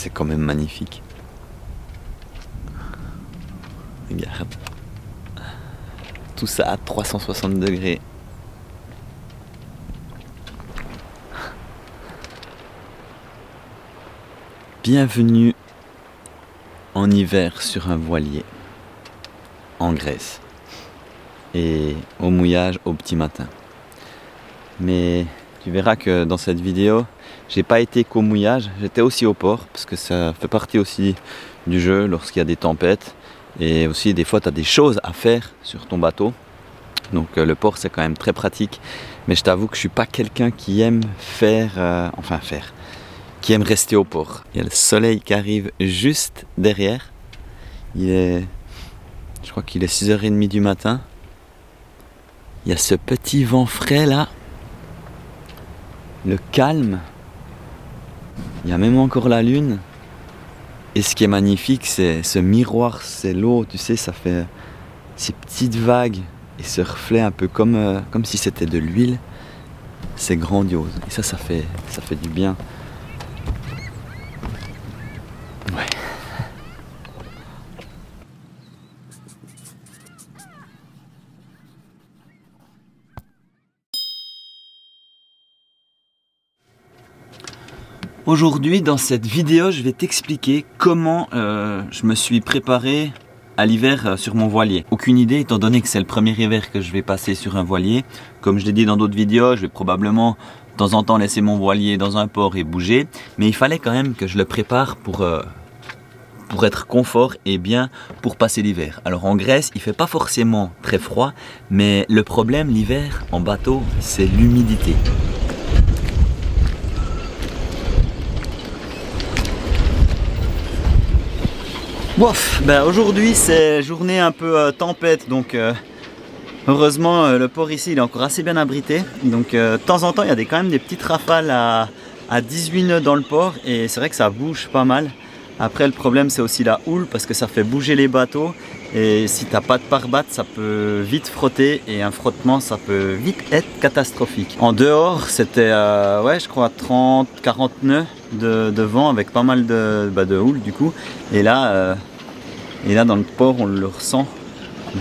c'est quand même magnifique. Regarde. Tout ça à 360 degrés. Bienvenue en hiver sur un voilier en Grèce et au mouillage au petit matin. Mais tu verras que dans cette vidéo, j'ai pas été qu'au mouillage, j'étais aussi au port parce que ça fait partie aussi du jeu lorsqu'il y a des tempêtes et aussi des fois tu as des choses à faire sur ton bateau. Donc le port c'est quand même très pratique, mais je t'avoue que je suis pas quelqu'un qui aime qui aime rester au port. Il y a le soleil qui arrive juste derrière. Je crois qu'il est 6h30 du matin. Il y a ce petit vent frais là. Le calme. Il y a même encore la lune. Et ce qui est magnifique, c'est ce miroir, c'est l'eau, tu sais, ça fait ces petites vagues et ce reflet un peu comme si c'était de l'huile. C'est grandiose. Et ça fait du bien. Ouais. Aujourd'hui, dans cette vidéo, je vais t'expliquer comment je me suis préparé à l'hiver sur mon voilier. Aucune idée, étant donné que c'est le premier hiver que je vais passer sur un voilier. Comme je l'ai dit dans d'autres vidéos, je vais probablement de temps en temps laisser mon voilier dans un port et bouger. Mais il fallait quand même que je le prépare pour être confort et bien pour passer l'hiver. Alors en Grèce, il fait pas forcément très froid, mais le problème l'hiver en bateau, c'est l'humidité. Bof, ben aujourd'hui c'est journée un peu tempête, donc heureusement le port ici il est encore assez bien abrité. Donc de temps en temps il y a quand même des petites rafales à 18 nœuds dans le port et c'est vrai que ça bouge pas mal. Après le problème c'est aussi la houle parce que ça fait bouger les bateaux et si t'as pas de pare-batte ça peut vite frotter et un frottement ça peut vite être catastrophique. En dehors c'était ouais je crois 30-40 nœuds de vent avec pas mal de houle du coup et là dans le port on le ressent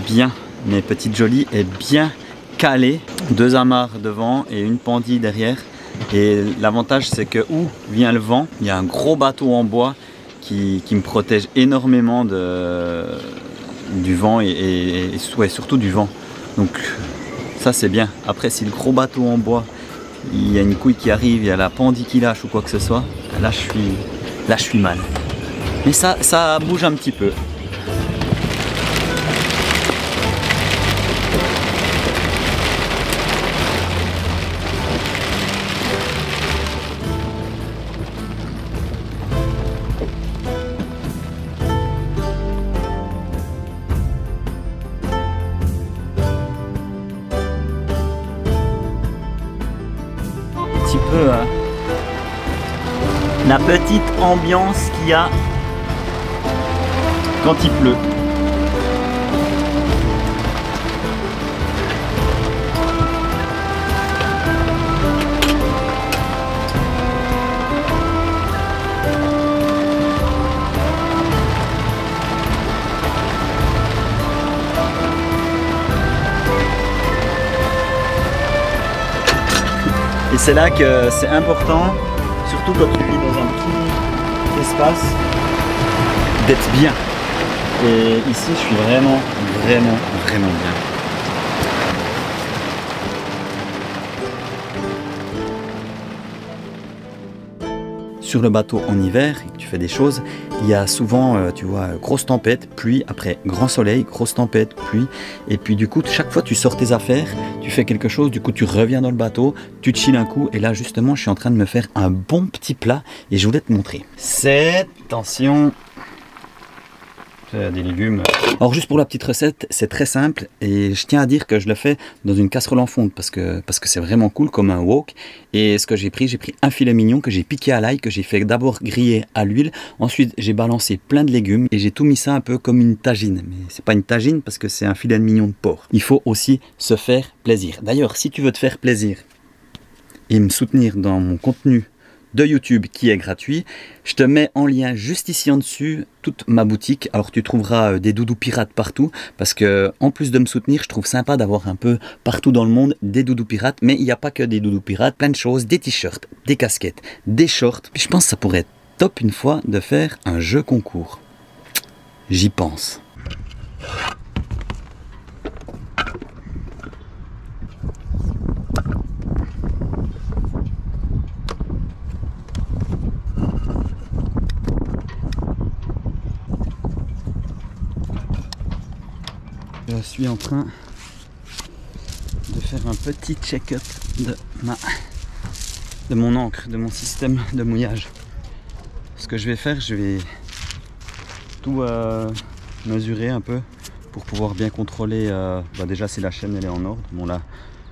bien. Mes petites jolies est bien calée, 2 amarres devant et une pendille derrière et l'avantage c'est que où vient le vent, il y a un gros bateau en bois qui me protège énormément du vent et ouais, surtout du vent. Donc ça c'est bien. Après si le gros bateau en bois, il y a une couille qui arrive, il y a la pendille qui lâche ou quoi que ce soit, là je suis mal. Mais ça bouge un petit peu. La petite ambiance qu'il y a quand il pleut. Et c'est là que c'est important, surtout quand tu vis dans un petit espace, d'être bien. Et ici, je suis vraiment bien. Sur le bateau en hiver, tu fais des choses, il y a souvent, tu vois, grosse tempête, pluie, après grand soleil, grosse tempête, pluie, et puis du coup, chaque fois tu sors tes affaires, tu fais quelque chose, du coup tu reviens dans le bateau, tu te chilles un coup, et là justement, je suis en train de me faire un bon petit plat, et je voulais te montrer. C'est, attention, des légumes. Alors juste pour la petite recette, c'est très simple et je tiens à dire que je le fais dans une casserole en fonte parce que c'est vraiment cool comme un wok. Et ce que j'ai pris un filet mignon que j'ai piqué à l'ail, que j'ai fait d'abord griller à l'huile. Ensuite j'ai balancé plein de légumes et j'ai tout mis ça un peu comme une tagine. Mais c'est pas une tagine parce que c'est un filet de mignon de porc. Il faut aussi se faire plaisir. D'ailleurs si tu veux te faire plaisir et me soutenir dans mon contenu de YouTube qui est gratuit. Je te mets en lien juste ici en dessus toute ma boutique. Alors tu trouveras des doudous pirates partout parce que en plus de me soutenir, je trouve sympa d'avoir un peu partout dans le monde des doudous pirates. Mais il n'y a pas que des doudous pirates, plein de choses, des t-shirts, des casquettes, des shorts. Puis je pense que ça pourrait être top une fois de faire un jeu concours. J'y pense. Je suis en train de faire un petit check-up de mon encre, de mon système de mouillage. Ce que je vais faire, je vais tout mesurer un peu pour pouvoir bien contrôler déjà si la chaîne elle est en ordre. Bon là,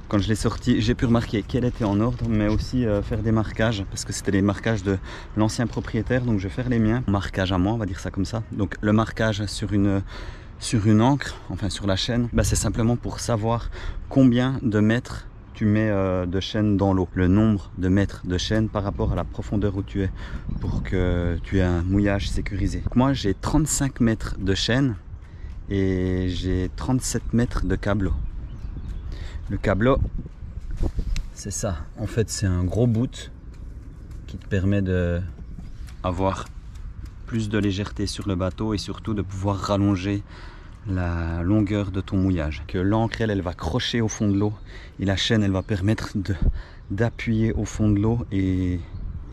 quand je l'ai sortie, j'ai pu remarquer qu'elle était en ordre, mais aussi faire des marquages parce que c'était les marquages de l'ancien propriétaire, donc je vais faire les miens. Marquage à moi, on va dire ça comme ça. Donc le marquage sur une encre, enfin sur la chaîne, c'est simplement pour savoir combien de mètres tu mets de chaîne dans l'eau, le nombre de mètres de chaîne par rapport à la profondeur où tu es, pour que tu aies un mouillage sécurisé. Moi j'ai 35 mètres de chaîne et j'ai 37 mètres de câbleau. Le câbleau, c'est ça, en fait c'est un gros bout qui te permet d'avoir plus de légèreté sur le bateau et surtout de pouvoir rallonger la longueur de ton mouillage. Que l'encre elle va crocher au fond de l'eau et la chaîne elle va permettre d'appuyer au fond de l'eau et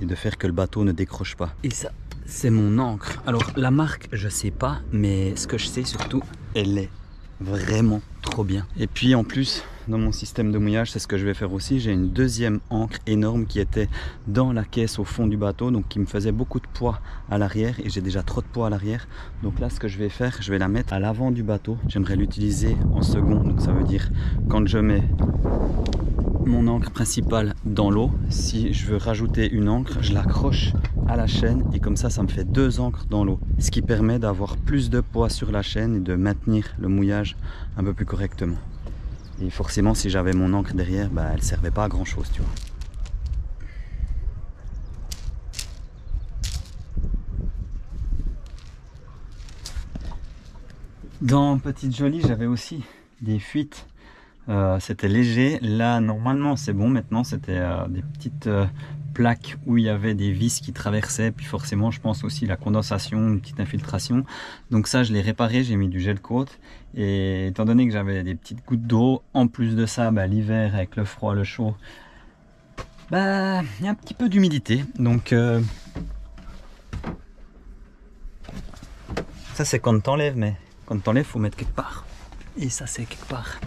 de faire que le bateau ne décroche pas. Et ça c'est mon encre. Alors la marque je sais pas, mais ce que je sais surtout, elle est vraiment trop bien. Et puis en plus dans mon système de mouillage, c'est ce que je vais faire aussi, j'ai une deuxième encre énorme qui était dans la caisse au fond du bateau, donc qui me faisait beaucoup de poids à l'arrière et j'ai déjà trop de poids à l'arrière. Donc là ce que je vais faire, je vais la mettre à l'avant du bateau. J'aimerais l'utiliser en second, donc ça veut dire quand je mets mon encre principale dans l'eau, si je veux rajouter une encre, je l'accroche à la chaîne et comme ça me fait deux encres dans l'eau, ce qui permet d'avoir plus de poids sur la chaîne et de maintenir le mouillage un peu plus correctement. Et forcément si j'avais mon encre derrière, elle servait pas à grand chose, tu vois. Dans Petite Jolie, j'avais aussi des fuites. C'était léger. Là, normalement, c'est bon. Maintenant, c'était des petites plaques où il y avait des vis qui traversaient. Puis forcément, je pense aussi la condensation, une petite infiltration. Donc ça, je l'ai réparé. J'ai mis du gel coat. Et étant donné que j'avais des petites gouttes d'eau, en plus de ça, l'hiver avec le froid, le chaud, il y a un petit peu d'humidité. Donc ça, c'est quand t'enlèves, mais quand t'enlèves, faut mettre quelque part. Et ça, c'est quelque part.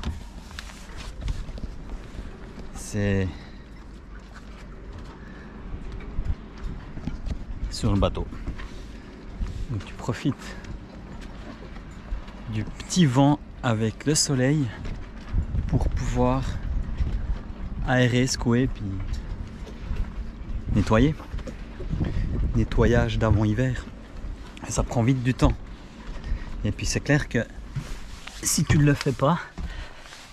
C'est sur le bateau. Donc tu profites du petit vent avec le soleil pour pouvoir aérer, secouer puis nettoyer. Nettoyage d'avant-hiver. Ça prend vite du temps. Et puis c'est clair que si tu ne le fais pas,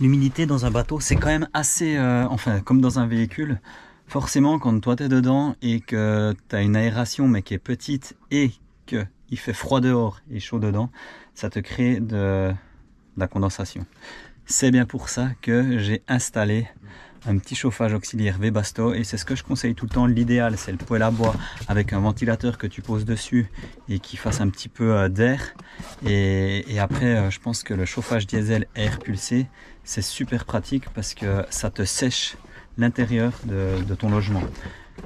l'humidité dans un bateau, c'est quand même assez... comme dans un véhicule, forcément, quand toi, tu es dedans et que tu as une aération, mais qui est petite, et qu'il fait froid dehors et chaud dedans, ça te crée de la condensation. C'est bien pour ça que j'ai installé un petit chauffage auxiliaire Webasto et c'est ce que je conseille tout le temps. L'idéal, c'est le poêle à bois avec un ventilateur que tu poses dessus et qui fasse un petit peu d'air. Et après, je pense que le chauffage diesel air pulsé, c'est super pratique parce que ça te sèche l'intérieur de ton logement.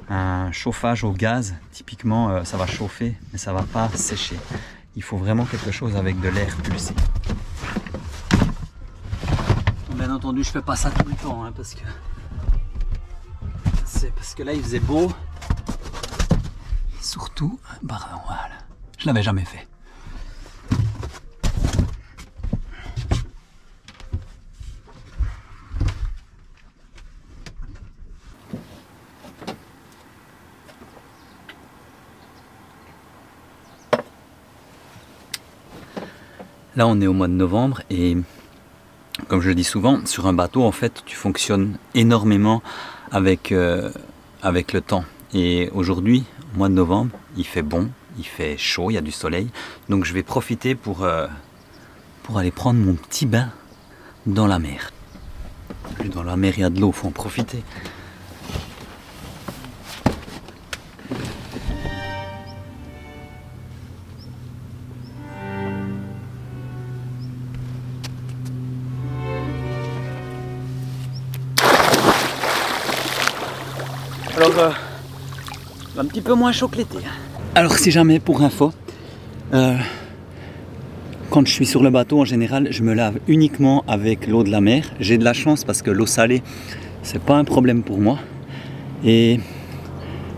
Un chauffage au gaz, typiquement, ça va chauffer, mais ça va pas sécher. Il faut vraiment quelque chose avec de l'air pulsé. Bien entendu, je fais pas ça tout le temps, hein, parce que là il faisait beau. Et surtout, voilà, je l'avais jamais fait. Là, on est au mois de novembre et comme je le dis souvent, sur un bateau, en fait, tu fonctionnes énormément avec le temps. Et aujourd'hui, au mois de novembre, il fait bon, il fait chaud, il y a du soleil. Donc je vais profiter pour aller prendre mon petit bain dans la mer. Plus dans la mer, il y a de l'eau, il faut en profiter. Alors, un petit peu moins chaud que l'été. Alors si jamais, pour info, quand je suis sur le bateau, en général, je me lave uniquement avec l'eau de la mer. J'ai de la chance parce que l'eau salée, c'est pas un problème pour moi. Et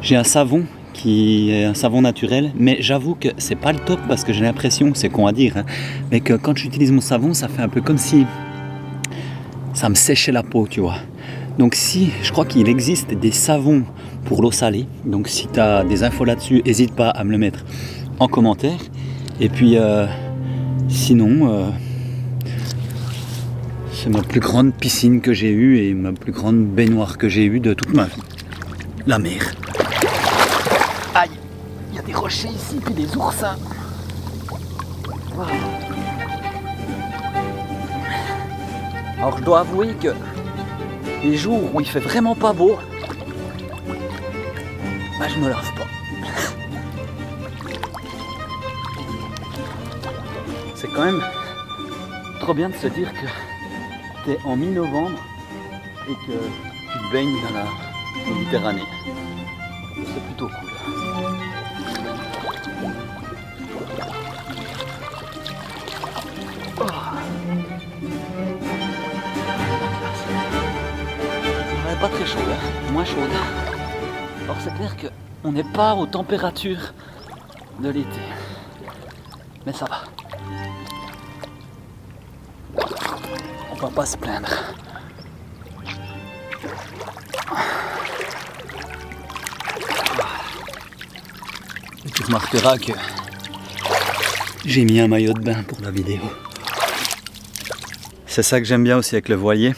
j'ai un savon qui est un savon naturel, mais j'avoue que c'est pas le top parce que j'ai l'impression, c'est con à dire, hein, mais que quand j'utilise mon savon, ça fait un peu comme si ça me séchait la peau, tu vois. Donc si, je crois qu'il existe des savons pour l'eau salée, donc si tu as des infos là-dessus, n'hésite pas à me le mettre en commentaire. Et puis sinon, c'est ma plus grande piscine que j'ai eue et ma plus grande baignoire que j'ai eue de toute ma vie. La mer. Aïe, il y a des rochers ici, puis des oursins. Wow. Alors je dois avouer que les jours où il fait vraiment pas beau, bah je me lave pas. C'est quand même trop bien de se dire que t'es en mi-novembre et que tu te baignes dans la Méditerranée. C'est plutôt cool. Oh. Pas très chaude, hein, moins chaude. Alors c'est clair qu'on n'est pas aux températures de l'été, mais ça va. On va pas se plaindre. Et tu remarqueras que j'ai mis un maillot de bain pour la vidéo. C'est ça que j'aime bien aussi avec le voilier,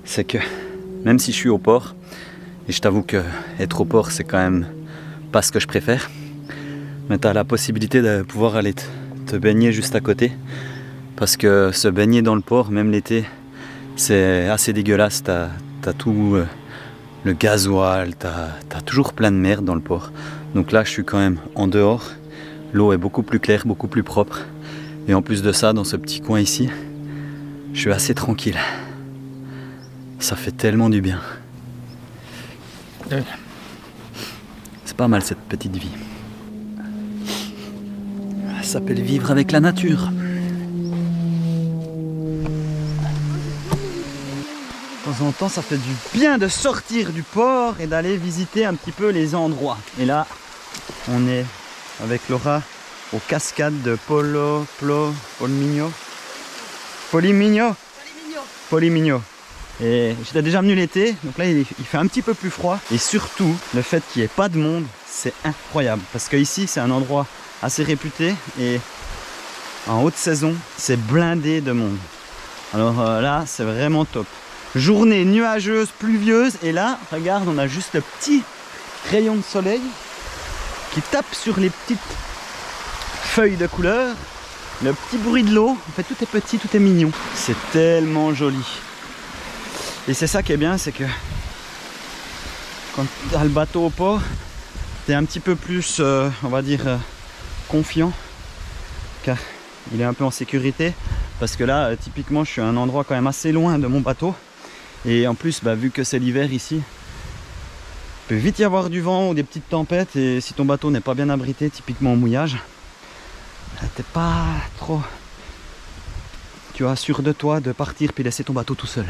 c'est que même si je suis au port, et je t'avoue que être au port c'est quand même pas ce que je préfère, mais tu as la possibilité de pouvoir aller te baigner juste à côté, parce que se baigner dans le port, même l'été, c'est assez dégueulasse. T'as tout le gasoil, t'as toujours plein de merde dans le port. Donc là je suis quand même en dehors, l'eau est beaucoup plus claire, beaucoup plus propre, et en plus de ça, dans ce petit coin ici, je suis assez tranquille. Ça fait tellement du bien. C'est pas mal cette petite vie. Ça s'appelle vivre avec la nature. De temps en temps, ça fait du bien de sortir du port et d'aller visiter un petit peu les endroits. Et là, on est avec Laura aux cascades de Polimigno. Et j'étais déjà venu l'été, donc là il fait un petit peu plus froid. Et surtout, le fait qu'il n'y ait pas de monde, c'est incroyable. Parce que ici, c'est un endroit assez réputé et en haute saison, c'est blindé de monde. Alors là, c'est vraiment top. Journée nuageuse, pluvieuse, et là, regarde, on a juste le petit rayon de soleil qui tape sur les petites feuilles de couleur. Le petit bruit de l'eau, en fait tout est petit, tout est mignon. C'est tellement joli. Et c'est ça qui est bien, c'est que quand tu as le bateau au port, tu es un petit peu plus, on va dire, confiant, car il est un peu en sécurité. Parce que là, typiquement, je suis à un endroit quand même assez loin de mon bateau. Et en plus, vu que c'est l'hiver ici, il peut vite y avoir du vent ou des petites tempêtes. Et si ton bateau n'est pas bien abrité, typiquement au mouillage, t'es pas trop, tu vois, sûr de toi de partir puis laisser ton bateau tout seul.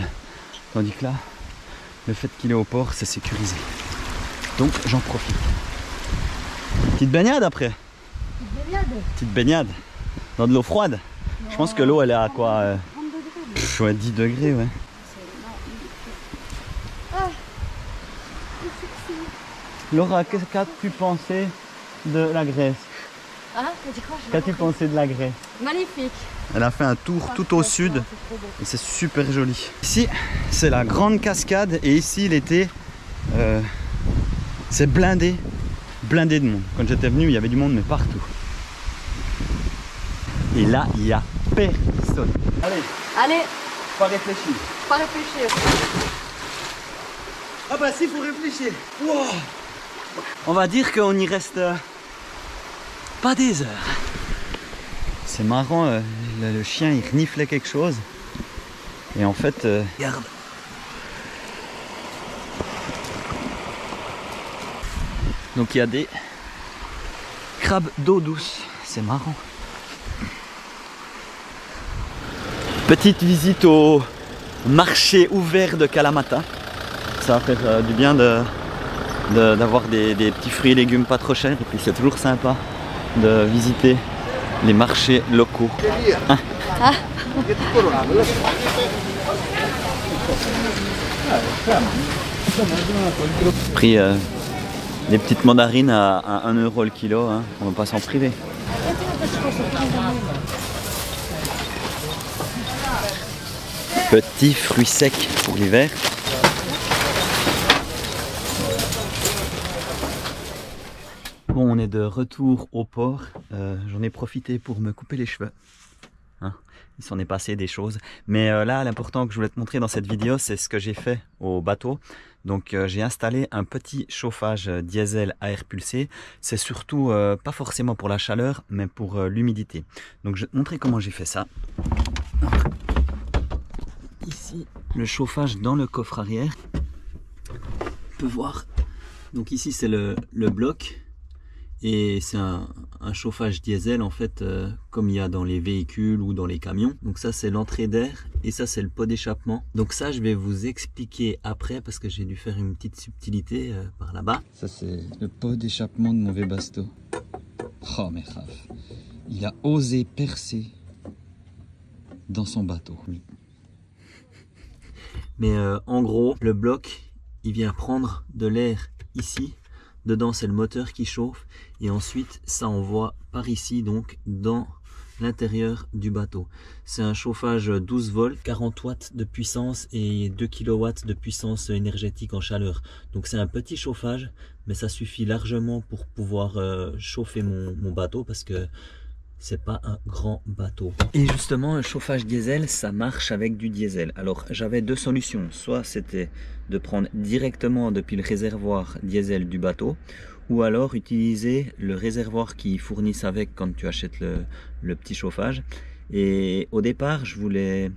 Tandis que là, le fait qu'il est au port, c'est sécurisé. Donc j'en profite. Petite baignade après. Petite baignade. Dans de l'eau froide. Non. Je pense que l'eau elle est à quoi 10 degrés, ouais. Laura, qu'as-tu pensé de la Grèce? Qu'as-tu pensé de la Grèce? Magnifique. Elle a fait un tour tout au sud et c'est super joli. Ici, c'est la grande cascade et ici l'été, C'est blindé, blindé de monde. Quand j'étais venu, il y avait du monde, mais partout. Et là, il y a personne. Allez, Allez, pas réfléchir. pas réfléchir. Ah bah si, faut réfléchir. Wow. On va dire qu'on y reste pas des heures. C'est marrant, le chien il reniflait quelque chose. Et en fait, regarde. Donc il y a des crabes d'eau douce. C'est marrant. Petite visite au marché ouvert de Kalamata. Ça va faire du bien d'avoir des petits fruits et légumes pas trop chers. Et puis c'est toujours sympa de visiter les marchés locaux. Ah. Pris des petites mandarines à 1 € le kilo, hein. On va pas s'en priver. Petits fruits secs pour l'hiver. Bon, on est de retour au port. J'en ai profité pour me couper les cheveux. Hein, il s'en est passé des choses. Mais là, l'important que je voulais te montrer dans cette vidéo, c'est ce que j'ai fait au bateau. Donc j'ai installé un petit chauffage diesel à air pulsé. C'est surtout pas forcément pour la chaleur, mais pour l'humidité. Donc je vais te montrer comment j'ai fait ça. Alors, ici, le chauffage dans le coffre arrière. On peut voir. Donc ici, c'est le bloc. Et c'est un chauffage diesel en fait, comme il y a dans les véhicules ou dans les camions. Donc ça c'est l'entrée d'air et ça c'est le pot d'échappement. Donc ça je vais vous expliquer après parce que j'ai dû faire une petite subtilité par là-bas. Ça c'est le pot d'échappement de mon Webasto. Oh mais Raph, il a osé percer dans son bateau. Mais en gros, le bloc, il vient prendre de l'air ici. Dedans, c'est le moteur qui chauffe et ensuite, ça envoie par ici, donc, dans l'intérieur du bateau. C'est un chauffage 12 volts, 40 watts de puissance et 2 kW de puissance énergétique en chaleur. Donc, c'est un petit chauffage, mais ça suffit largement pour pouvoir chauffer mon bateau parce que c'est pas un grand bateau. Et justement, un chauffage diesel, ça marche avec du diesel. Alors, j'avais deux solutions. Soit c'était de prendre directement depuis le réservoir diesel du bateau, ou alors utiliser le réservoir qu'ils fournissent avec quand tu achètes le petit chauffage. Et au départ, je voulais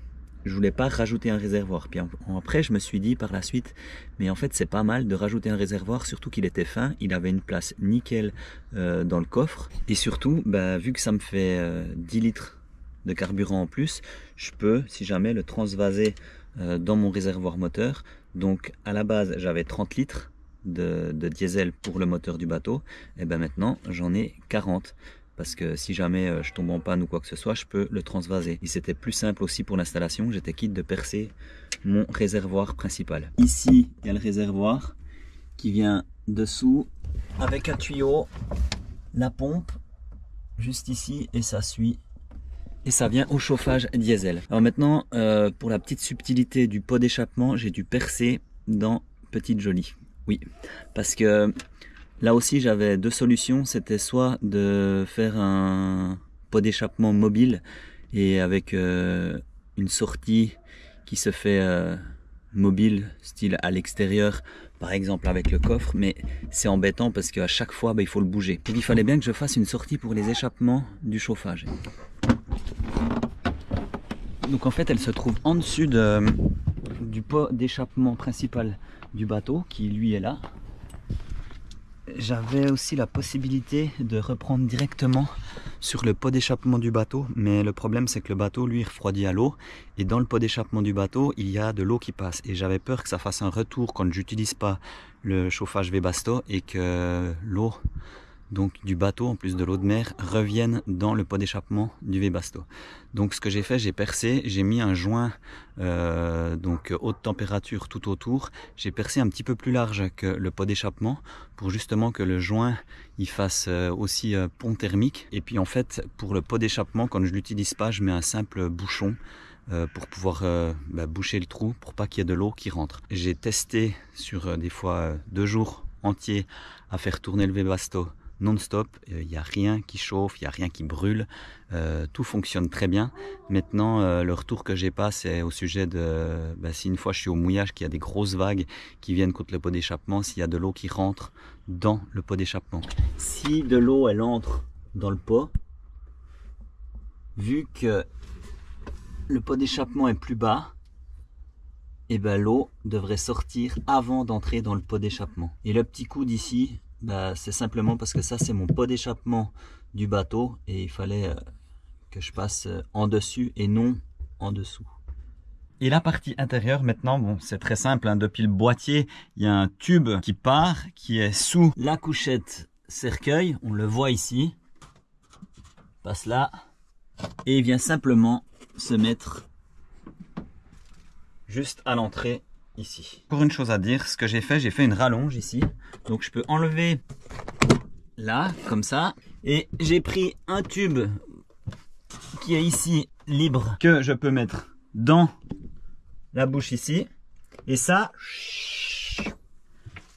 pas rajouter un réservoir. Puis après, je me suis dit par la suite, mais en fait, c'est pas mal de rajouter un réservoir, surtout qu'il était fin, il avait une place nickel dans le coffre. Et surtout, bah, vu que ça me fait 10 litres de carburant en plus, je peux, si jamais, le transvaser dans mon réservoir moteur. Donc, à la base, j'avais 30 litres de diesel pour le moteur du bateau. Et ben maintenant, j'en ai 40. Parce que si jamais je tombe en panne ou quoi que ce soit, je peux le transvaser. Et c'était plus simple aussi pour l'installation. J'étais quitte de percer mon réservoir principal. Ici, il y a le réservoir qui vient dessous avec un tuyau, la pompe juste ici et ça suit. Et ça vient au chauffage diesel. Alors maintenant, pour la petite subtilité du pot d'échappement, j'ai dû percer dans Petite Jolie. Oui, parce que là aussi, j'avais deux solutions. C'était soit de faire un pot d'échappement mobile et avec une sortie qui se fait mobile, style à l'extérieur, par exemple avec le coffre. Mais c'est embêtant parce qu'à chaque fois, il faut le bouger. Et il fallait bien que je fasse une sortie pour les échappements du chauffage. Donc en fait, elle se trouve en dessus du pot d'échappement principal du bateau qui lui est là. J'avais aussi la possibilité de reprendre directement sur le pot d'échappement du bateau, mais le problème c'est que le bateau lui refroidit à l'eau et dans le pot d'échappement du bateau il y a de l'eau qui passe et j'avais peur que ça fasse un retour quand j'utilise pas le chauffage Webasto et que l'eau donc du bateau en plus de l'eau de mer revienne dans le pot d'échappement du Webasto. Donc ce que j'ai fait, j'ai percé, j'ai mis un joint donc haute température tout autour. J'ai percé un petit peu plus large que le pot d'échappement pour justement que le joint il fasse aussi pont thermique. Et puis en fait pour le pot d'échappement, quand je l'utilise pas, je mets un simple bouchon pour pouvoir boucher le trou pour pas qu'il y ait de l'eau qui rentre. J'ai testé sur des fois 2 jours entier à faire tourner le Webasto non-stop. Il n'y a rien qui chauffe, il n'y a rien qui brûle. Tout fonctionne très bien. Maintenant, le retour que j'ai pas, c'est au sujet de si une fois je suis au mouillage, qu'il y a des grosses vagues qui viennent contre le pot d'échappement, s'il y a de l'eau qui rentre dans le pot d'échappement. Si de l'eau elle entre dans le pot, vu que le pot d'échappement est plus bas, et l'eau devrait sortir avant d'entrer dans le pot d'échappement. Et le petit coup d'ici, c'est simplement parce que ça c'est mon pot d'échappement du bateau et il fallait que je passe en dessus et non en dessous. Et la partie intérieure maintenant, bon, c'est très simple, hein, depuis le boîtier, il y a un tube qui part, qui est sous la couchette cercueil, on le voit ici, passe là, et il vient simplement se mettre juste à l'entrée ici. Pour une chose à dire, ce que j'ai fait une rallonge ici, donc je peux enlever là, comme ça, et j'ai pris un tube qui est ici libre, que je peux mettre dans la bouche ici, et ça,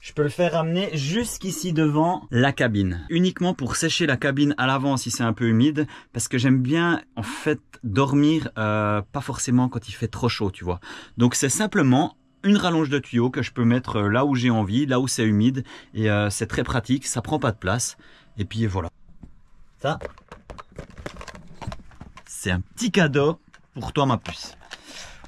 je peux le faire ramener jusqu'ici devant la cabine. Uniquement pour sécher la cabine à l'avant si c'est un peu humide, parce que j'aime bien en fait dormir, pas forcément quand il fait trop chaud, tu vois. Donc c'est simplement une rallonge de tuyau que je peux mettre là où j'ai envie, là où c'est humide, et c'est très pratique, ça prend pas de place, et puis voilà. Ça, c'est un petit cadeau pour toi ma puce.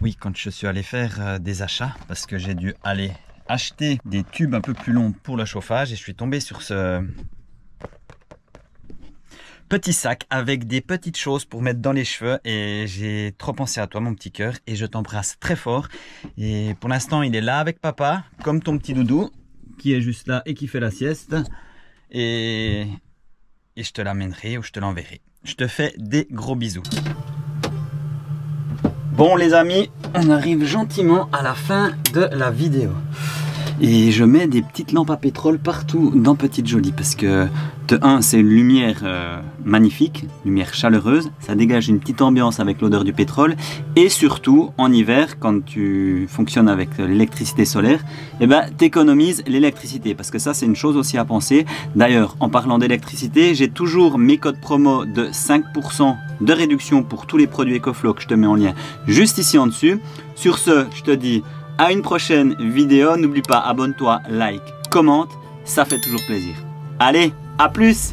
Oui, quand je suis allé faire des achats, parce que j'ai dû aller acheter des tubes un peu plus longs pour le chauffage, et je suis tombé sur ce petit sac avec des petites choses pour mettre dans les cheveux, et j'ai trop pensé à toi mon petit cœur, et je t'embrasse très fort. Et pour l'instant il est là avec papa, comme ton petit doudou qui est juste là et qui fait la sieste, et je te l'amènerai ou je te l'enverrai. Je te fais des gros bisous. Bon les amis, on arrive gentiment à la fin de la vidéo. Et je mets des petites lampes à pétrole partout dans Petite Jolie, parce que de 1, c'est une lumière magnifique, lumière chaleureuse, ça dégage une petite ambiance avec l'odeur du pétrole, et surtout en hiver, quand tu fonctionnes avec l'électricité solaire, t'économises l'électricité, parce que ça c'est une chose aussi à penser. D'ailleurs, en parlant d'électricité, j'ai toujours mes codes promo de 5% de réduction pour tous les produits EcoFlow que je te mets en lien juste ici en dessus. Sur ce, je te dis à une prochaine vidéo. N'oublie pas, abonne-toi, like, commente, ça fait toujours plaisir. Allez, à plus!